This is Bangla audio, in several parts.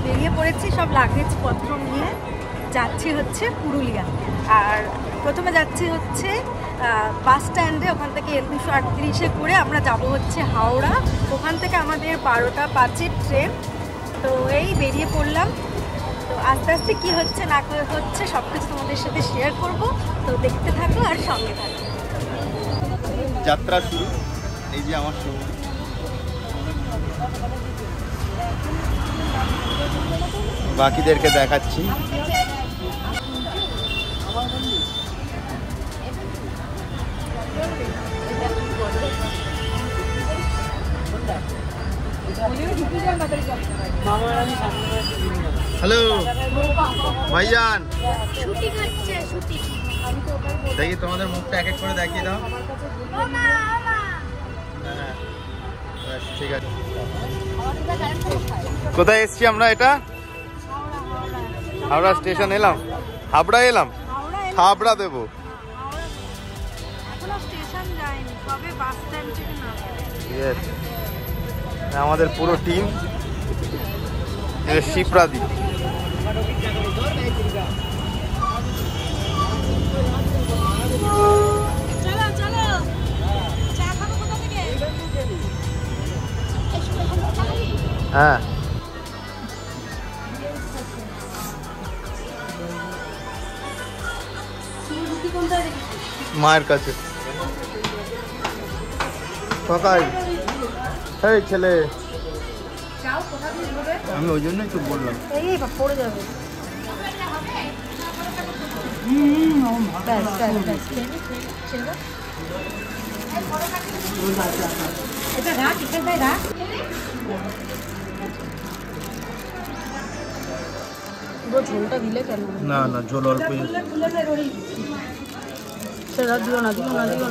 বেরিয়ে পড়েছি সব লাগেজ পত্র নিয়ে, যাচ্ছি হচ্ছে পুরুলিয়া। আর প্রথমে যাচ্ছি হচ্ছে বাস স্ট্যান্ডে, ওখান থেকে L238-এ করে আমরা যাব হচ্ছে হাওড়া। ওখান থেকে আমাদের 12টা 5-এর ট্রেন। তো এই বেরিয়ে পড়লাম। তো আস্তে আস্তে কী হচ্ছে না হচ্ছে সব কিছু তোমাদের সাথে শেয়ার করব। তো দেখতে থাকো আর সঙ্গে থাকো। যাত্রা শুরু। এই যে আমার সঙ্গে বাকিদেরকে দেখাচ্ছি। হ্যালো ভাইজান, দেখি তোমাদের মুখটা এক এক করে দেখিয়ে দাও। ঠিক আছে, কোথায় এসছি আমরা? এটা হাওড়া স্টেশন এলাম, হাবড়া এলাম, হাবড়া দেবো। আমাদের পুরো টিম শিপ্রাদি। হ্যাঁ, মায়ের কাছে সকাল। এই ছেলে, আমি ওই জন্যই তো বললাম পড়ে যাবে। ঝোলটা দিলে কেন? না না, ঝোল অল্প।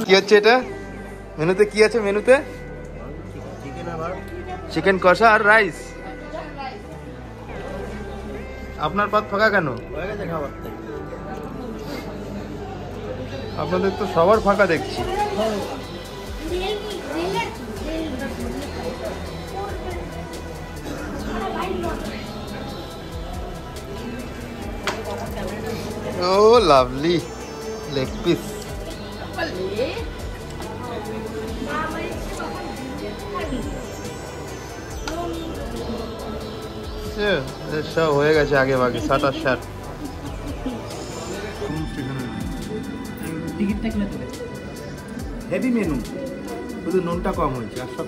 কি হচ্ছে এটা? মেনুতে কি আছে? মেনুতে চিকেন কষা আর রাইস। আপনার পাত ফাঁকা কেন? আপনাদের তো সবার ফাঁকা দেখছি। ও লাভলি লেগ পিস। সব হয়ে গেছে আগে ভাগে, 60 টিকিটটা কিনে দেবে। হেভি মেনু, শুধু নুনটা কম হয়েছে আর সব।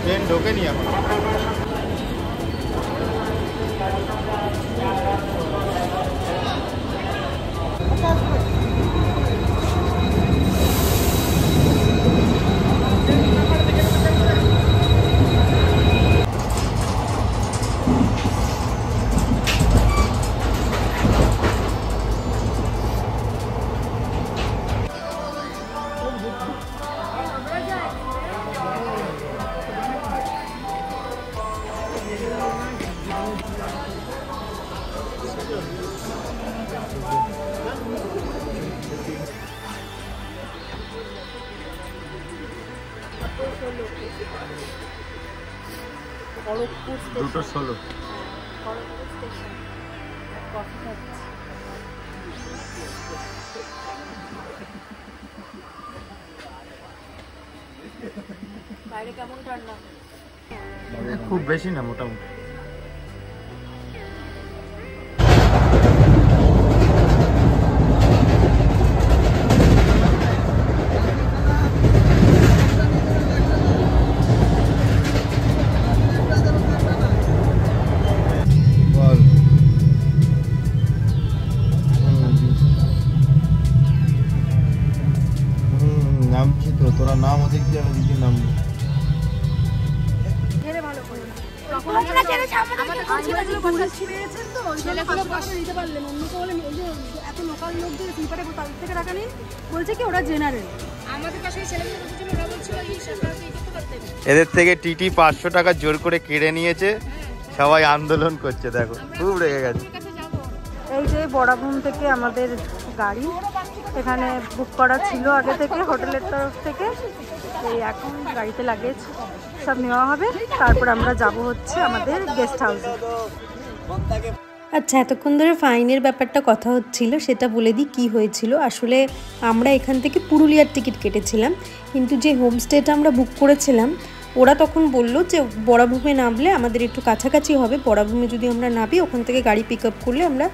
ট্রেন ঢোকেনি এখন। Kharagpur station, 2:16 Kharagpur station. Coffee খাচ্ছি। বাইরে কেমন ঠান্ডা? খুব বেশি না, মোটামুটি। নামছি তো, তোরা নাম ওদিক দিয়ে, আমি দিকে নাম বলছে কি ওরা জেনারেল, এদের থেকে টিটি 500 টাকা জোর করে কেড়ে নিয়েছে, সবাই আন্দোলন করছে, দেখো খুব রেগে গেছে। এই যে বড়াভূম থেকে আমাদের গাড়ি এখানে বুক করা ছিল আগে থেকে হোটেলের তরফ থেকে। এই এখন গাড়িতে লাগেজ সব নেওয়া হবে, তারপর আমরা যাব হচ্ছে আমাদের গেস্ট হাউসে। আচ্ছা, এতক্ষণ ধরে ফাইনের ব্যাপারটা কথা হচ্ছিল, সেটা বলে দিই কী হয়েছিল। আসলে আমরা এখান থেকে পুরুলিয়ার টিকিট কেটেছিলাম, কিন্তু যে হোমস্টেটা আমরা বুক করেছিলাম ওরা তখন বলল যে বড়াভূমে নামলে আমাদের একটু কাছাকাছি হবে, বড়াভূমে যদি আমরা নামি ওখান থেকে গাড়ি পিক আপ করলে আমরা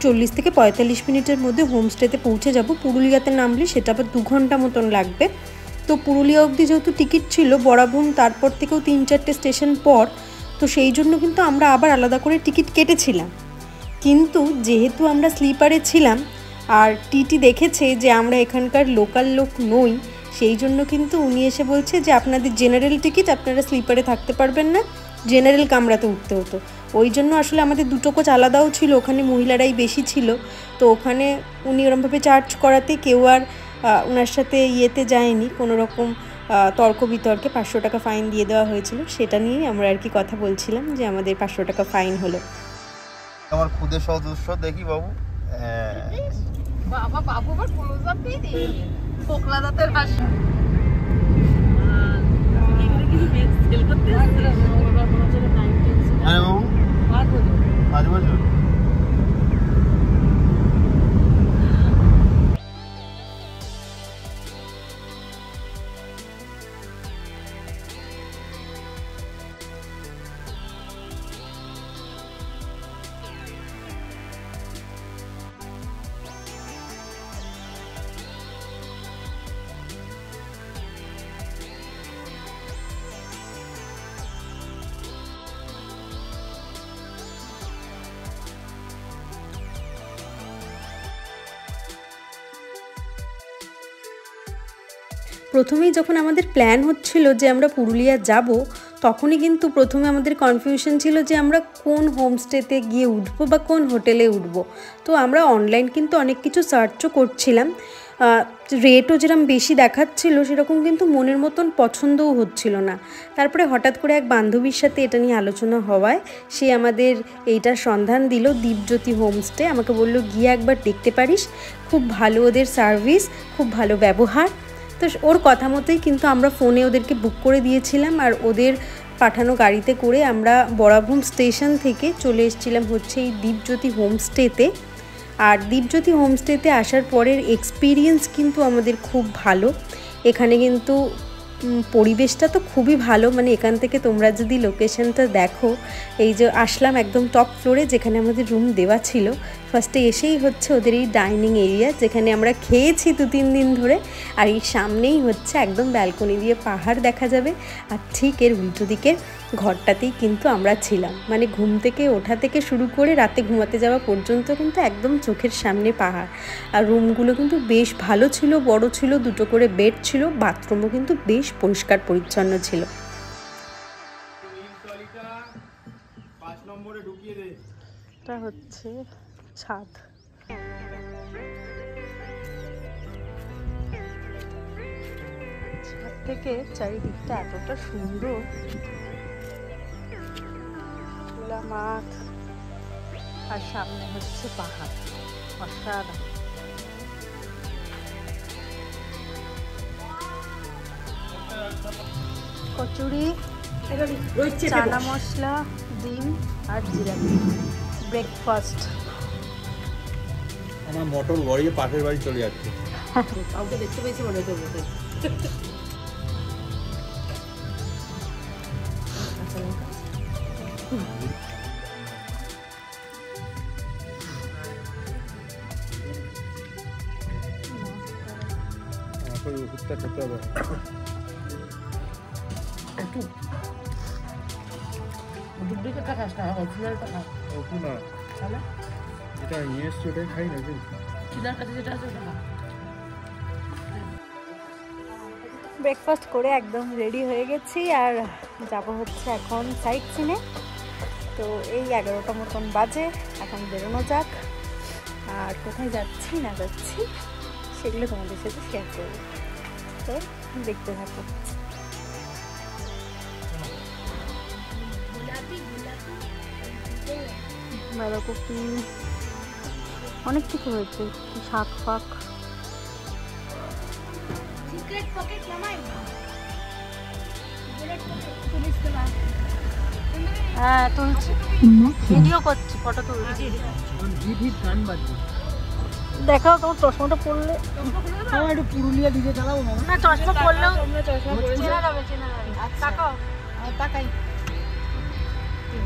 40 থেকে 45 মিনিটের মধ্যে হোমস্টেতে পৌঁছে যাব। পুরুলিয়াতে নামলে সেটা আবার 2 ঘন্টা মতন লাগবে। তো পুরুলিয়া অবধি যেহেতু টিকিট ছিল, বড়াভূম তারপর থেকেও 3-4টে স্টেশন পর, তো সেই জন্য কিন্তু আমরা আবার আলাদা করে টিকিট কেটেছিলাম। কিন্তু যেহেতু আমরা স্লিপারে ছিলাম আর টিটি দেখেছে যে আমরা এখানকার লোকাল লোক নই, সেই জন্য কিন্তু উনি এসে বলছে যে আপনাদের জেনারেল টিকিট, আপনারা স্লিপারে থাকতে পারবেন না, জেনারেল কামরাতে উঠতে হতো। ওই জন্য আসলে আমাদের 2টো কোচ আলাদাও ছিল, ওখানে মহিলারাই বেশি ছিল। তো ওখানে উনি ওরমভাবে চার্জ করাতে কেউ আর ওনার সাথে ইয়েতে যায়নি, কোনো রকম তর্ক বিতর্কে 500 টাকা ফাইন দিয়ে দেওয়া হয়েছিল। সেটা নিয়েই আমরা আর কি কথা বলছিলাম যে আমাদের 500 টাকা ফাইন হলো। আমার খুদে সদস্য দেখি বাবু, বাবা বাবু আবার ক্লোজ আপ দিয়ে দিই পোকলা দাঁতের হাসি। এখানে কিছু মেক সেল করতে আসছে বাবা, কোনো জায়গা 9 আরে বাবু 5 বছর। প্রথমেই যখন আমাদের প্ল্যান হচ্ছিল যে আমরা পুরুলিয়া যাব, তখনই কিন্তু প্রথমে আমাদের কনফিউশন ছিল যে আমরা কোন হোমস্টেতে গিয়ে উঠবো বা কোন হোটেলে উঠবো। তো আমরা অনলাইন কিন্তু অনেক কিছু সার্চও করছিলাম, রেটও যেরকম বেশি দেখাচ্ছিল সেরকম কিন্তু মনের মতন পছন্দও হচ্ছিল না। তারপরে হঠাৎ করে এক বান্ধবীর সাথে এটা নিয়ে আলোচনা হওয়ায় সে আমাদের এইটার সন্ধান দিল, দীপজ্যোতি হোমস্টে। আমাকে বলল গিয়ে একবার দেখতে পারিস, খুব ভালো ওদের সার্ভিস, খুব ভালো ব্যবহার। তো ওর কথা মতোই কিন্তু আমরা ফোনে ওদেরকে বুক করে দিয়েছিলাম, আর ওদের পাঠানো গাড়িতে করে আমরা বড়াভূম স্টেশন থেকে চলে এসেছিলাম হচ্ছে এই দীপজ্যোতি হোমস্টেতে। আর দীপজ্যোতি হোমস্টেতে আসার পরের এক্সপিরিয়েন্স কিন্তু আমাদের খুব ভালো। এখানে কিন্তু পরিবেশটা তো খুবই ভালো, মানে এখান থেকে তোমরা যদি লোকেশনটা দেখো, এই যে আসলাম একদম টপ ফ্লোরে যেখানে আমাদের রুম দেওয়া ছিল। ফার্স্টে এসেই হচ্ছে ওদের এই ডাইনিং এরিয়া যেখানে আমরা খেয়েছি 2-3 দিন ধরে, আর এই সামনেই হচ্ছে একদম ব্যালকনি দিয়ে পাহাড় দেখা যাবে। আর ঠিক এর উল্টো দিকের ঘরটাতেই কিন্তু আমরা ছিলাম, মানে ঘুম থেকে ওঠা থেকে শুরু করে রাতে ঘুমাতে যাওয়া পর্যন্ত কিন্তু একদম চোখের সামনে পাহাড়। আর রুমগুলো কিন্তু বেশ ভালো ছিল, বড় ছিল, 2টো করে বেড ছিল, বাথরুমও কিন্তু বেশ পরিষ্কার পরিচ্ছন্ন ছিল। এটা হচ্ছে ছাদ। ছাদ থেকে চারিদিকটা এতটা সুন্দর, খোলা মাঠ আর সামনে হচ্ছে পাহাড়, অসাধারণ। কচুরি, চানা মশলা, ডিম আর জিলাপি, ব্রেকফাস্ট। আমার মোটর গড়িয়ে পাশের বাড়ি চলে যাচ্ছে। কাউকে দেখতে পেয়েছি মনে হতো বলতে। আমাকে ওষুধটা খেতে হবে। ডুপ্লিকেটটা খাস না, অরিজিনালটা খা। ওষুধ না, তাহলে এটা নিয়ে এসছি ওটাই খাই না। চিনার কাছে যেটা আছে ওটা খা। ব্রেকফাস্ট করে একদম রেডি হয়ে গেছি আর যাব হচ্ছে এখন সাইট সিনে। তো এই 11টা মতন বাজে, এখন বেরোনো যাক। আর কোথায় যাচ্ছি না যাচ্ছি সেগুলো তোমাদের সাথে শেয়ার করবো। তো দেখতে থাকো। বাঁধাকপি অনেক কিছু হয়েছে, শাক ফাক। হ্যাঁ তুলছি, ভিডিও করছি, ফটো তুলছি। দেখাও তোমার চশমাটা পরলে। আমার একটু পুরুলিয়া দিকে চালাবো না, চশমা পরলেও চেনা যাবে, চেনা যাবে। তাকাও, তাকাই।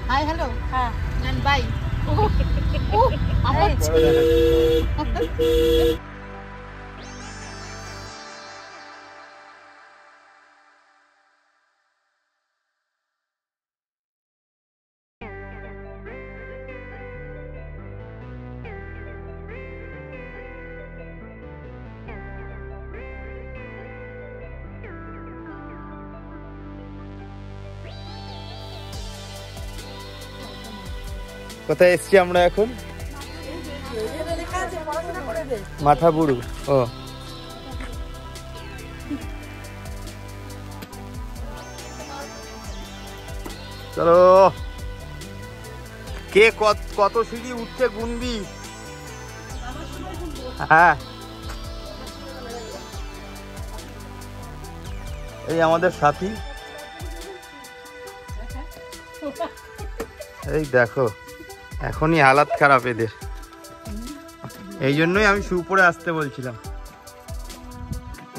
হাই হ্যালো, হ্যাঁ এন্ড বাই। আমার কোথায় এসছি আমরা এখন? মাঠাবুরু। ও চলো, কে কত সিঁড়ি উঠছে গুনবি। হ্যাঁ, এই আমাদের সাথী। এই দেখো, এখনই হালাত খারাপ এদের, এই জন্যই আমি শু পরে আসতে বলছিলাম।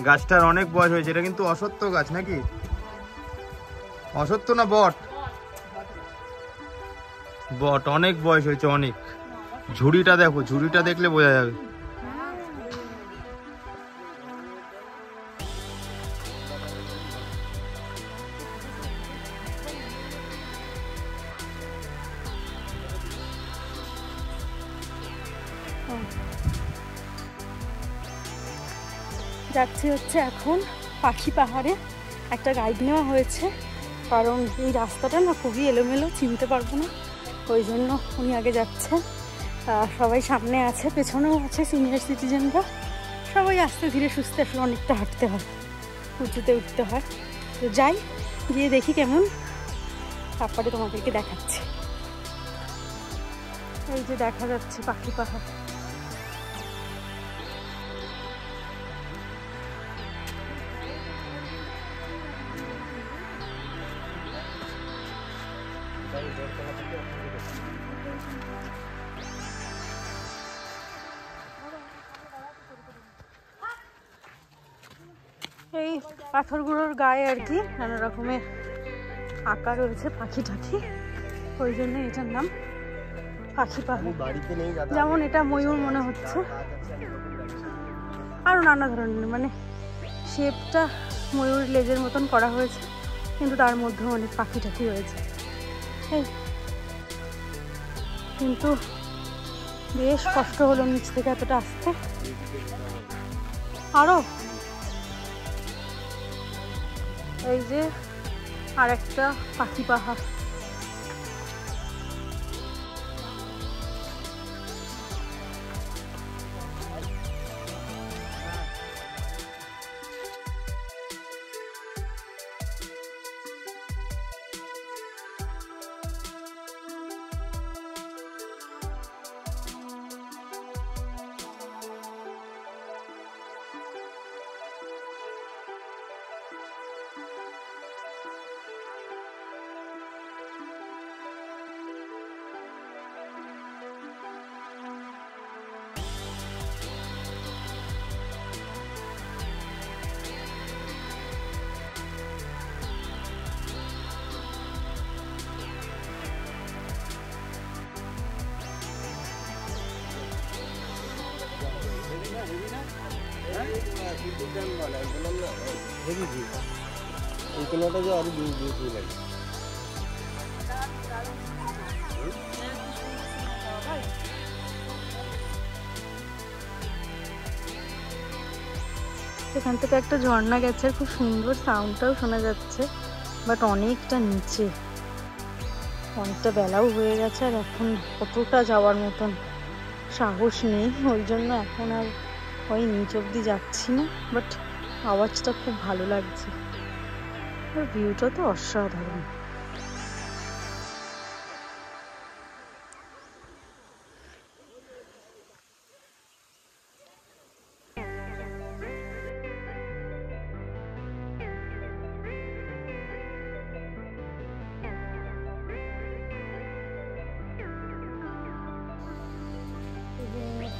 গাছটার অনেক বয়স হয়েছে। এটা কিন্তু অসত্য গাছ নাকি? অসত্য না বট? বট, অনেক বয়স হয়েছে, অনেক। ঝুড়িটা দেখো, ঝুড়িটা দেখলে বোঝা যাবে। যাচ্ছি হচ্ছে এখন পাখি পাহাড়ে। একটা গাইড নেওয়া হয়েছে, কারণ এই রাস্তাটা না খুবই এলোমেলো, চিনতে পারবো না, ওই জন্য উনি আগে যাচ্ছে। সবাই সামনে আছে, পেছনেও আছে সিনিয়র সিটিজেনরা। সবাই আস্তে ধীরে সুস্থে, আসলে অনেকটা হাঁটতে হয়, উঁচুতে উঠতে হয়। তো যাই, গিয়ে দেখি কেমন, তারপরে তোমাদেরকে দেখাচ্ছি। এই যে দেখা যাচ্ছে পাখি পাহাড়। এই পাথরগুলোর গায়ে আর কি নানা রকমের আঁকা রয়েছে, পাখি টাখি, ওই জন্য এটার নাম পাখি পাহাড়। যেমন এটা ময়ূর মনে হচ্ছে, আরো নানা ধরনের, মানে শেপটা ময়ূর লেজের মতন করা হয়েছে, কিন্তু তার মধ্যেও অনেক পাখি টাখি রয়েছে। কিন্তু বেশ কষ্ট হলো নিচ থেকে এতটা আসতে। আরো এই যে আর একটা পাখি পাহাড়। এখান থেকে একটা ঝর্ণা গেছে, খুব সুন্দর, সাউন্ডটাও শোনা যাচ্ছে, বাট অনেকটা নিচে, অনেকটা বেলাও হয়ে গেছে, আর এখন কতটা যাওয়ার মতন সাহস নেই, ওই জন্য এখন আর ওই নিচ অব্দি যাচ্ছি না। বাট আওয়াজটা খুব ভালো লাগছে, আর ভিউটা তো অসাধারণ।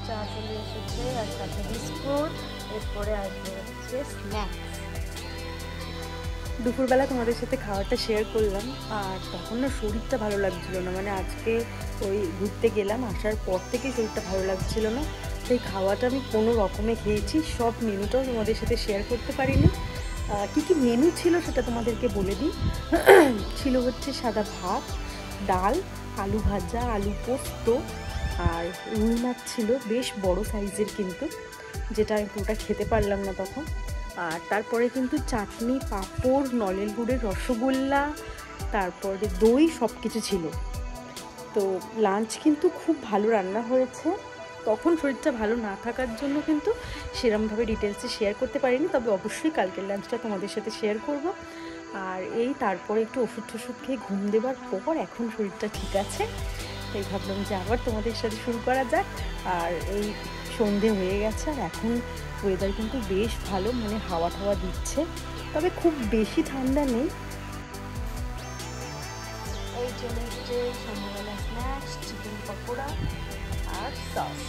চা চলে এসেছে আর সাথে বিস্কুট, এরপরে আসবে হচ্ছে স্ন্যাক্স। দুপুরবেলা তোমাদের সাথে খাওয়াটা শেয়ার করলাম, আর তখন না শরীরটা ভালো লাগছিল না, মানে আজকে ওই ঘুরতে গেলাম, আসার পর থেকে শরীরটা ভালো লাগছিল না, সেই খাওয়াটা আমি কোনো রকমে খেয়েছি। সব মেনুটাও তোমাদের সাথে শেয়ার করতে পারিনি। কী কী মেনু ছিল সেটা তোমাদেরকে বলে দিই। ছিল হচ্ছে সাদা ভাত, ডাল, আলু ভাজা, আলু পোস্ত, আর রুই মাছ ছিল বেশ বড় সাইজের, কিন্তু যেটা আমি পুরোটা খেতে পারলাম না তখন। আর তারপরে কিন্তু চাটনি, পাঁপড়, নলেন গুড়ের রসগোল্লা, তারপরে দই, সব কিছু ছিল। তো লাঞ্চ কিন্তু খুব ভালো রান্না হয়েছে। তখন শরীরটা ভালো না থাকার জন্য কিন্তু সেরমভাবে ডিটেলসে শেয়ার করতে পারিনি, তবে অবশ্যই কালকের লাঞ্চটা তোমাদের সাথে শেয়ার করব। আর এই তারপরে একটু ওষুধ টষুধ খেয়ে ঘুম দেবার পর এখন শরীরটা ঠিক আছে, তাই ভাবলাম যে আবার তোমাদের সাথে শুরু করা যাক। আর এই সন্ধে হয়ে গেছে, আর এখন ওয়েদার কিন্তু বেশ ভালো, মানে হাওয়া টাওয়া দিচ্ছে, তবে খুব বেশি ঠান্ডা নেই। এই চলে এসছে সন্ধ্যাবেলা স্ন্যাক্স, চিকেন পকোড়া আর সস।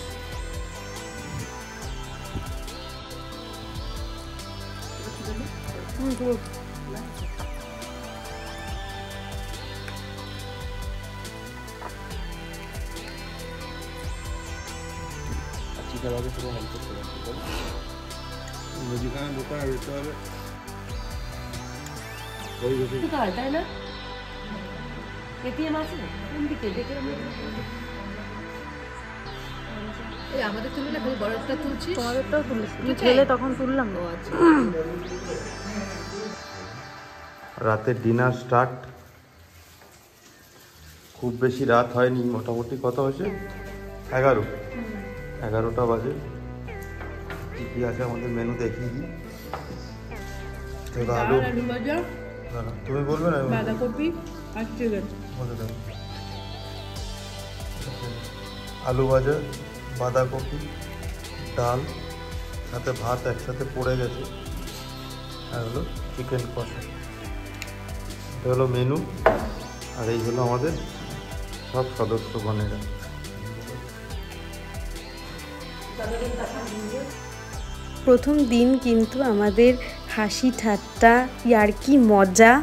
মুদিখানা দোকান যেতে হবে, তাই না? এটিএম আছে কোন দিকে দেখে আমাদের তুললে খালি বরফটা তুলছি, তোমাদেরটাও তুলেছি, ছেলে তখন তুললাম। ও আচ্ছা। রাতের ডিনার স্টার্ট। খুব বেশি রাত হয়নি, মোটামুটি কত হয়েছে 11টা বাজে। কী কী আছে আমাদের মেনু দেখিয়ে দিই। আলু ভাজা, তুমি বলবে না? বাঁধাকপি আর চিকেন। আলু ভাজা, বাঁধাকপি, ডাল, সাথে ভাত একসাথে পড়ে গেছে, আর হলো চিকেন কষা। এটা হলো মেনু, আর এই হলো আমাদের সব সদস্যগণেরা। প্রথম দিন কিন্তু আমাদের হাসি ঠাট্টা, ইয়ার্কি, মজা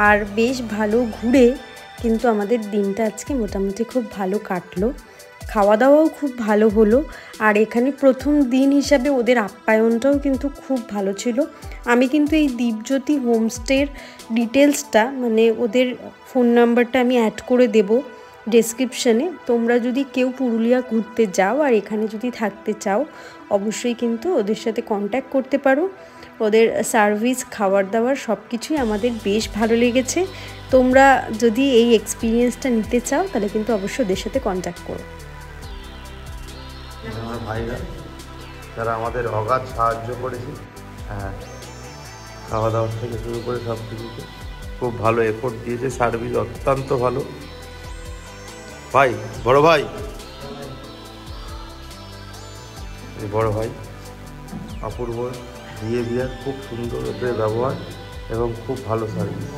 আর বেশ ভালো ঘুরে কিন্তু আমাদের দিনটা আজকে মোটামুটি খুব ভালো কাটলো। খাওয়া দাওয়াও খুব ভালো হলো, আর এখানে প্রথম দিন হিসাবে ওদের আপ্যায়নটাও কিন্তু খুব ভালো ছিল। আমি কিন্তু এই দীপজ্যোতি হোমস্টের ডিটেলসটা, মানে ওদের ফোন নাম্বারটা আমি অ্যাড করে দেব ডেসক্রিপশানে। তোমরা যদি কেউ পুরুলিয়া ঘুরতে যাও আর এখানে যদি থাকতে চাও, অবশ্যই কিন্তু ওদের সাথে কন্ট্যাক্ট করতে পারো। ওদের সার্ভিস, খাবার দাবার সব কিছুই আমাদের বেশ ভালো লেগেছে। তোমরা যদি এই এক্সপিরিয়েন্সটা নিতে চাও তাহলে কিন্তু অবশ্যই ওদের সাথে কন্ট্যাক্ট করো। আমার ভাইরা যারা আমাদের অগাধ সাহায্য করেছে, হ্যাঁ, খাওয়া দাওয়ার থেকে শুরু করে সব কিছুতে খুব ভালো এফোর্ট দিয়েছে, সার্ভিস অত্যন্ত ভালো। ভাই, বড় ভাই, এই বড় ভাই, অপূর্ব বিহেভিয়ার, খুব সুন্দর ওদের ব্যবহার এবং খুব ভালো সার্ভিস।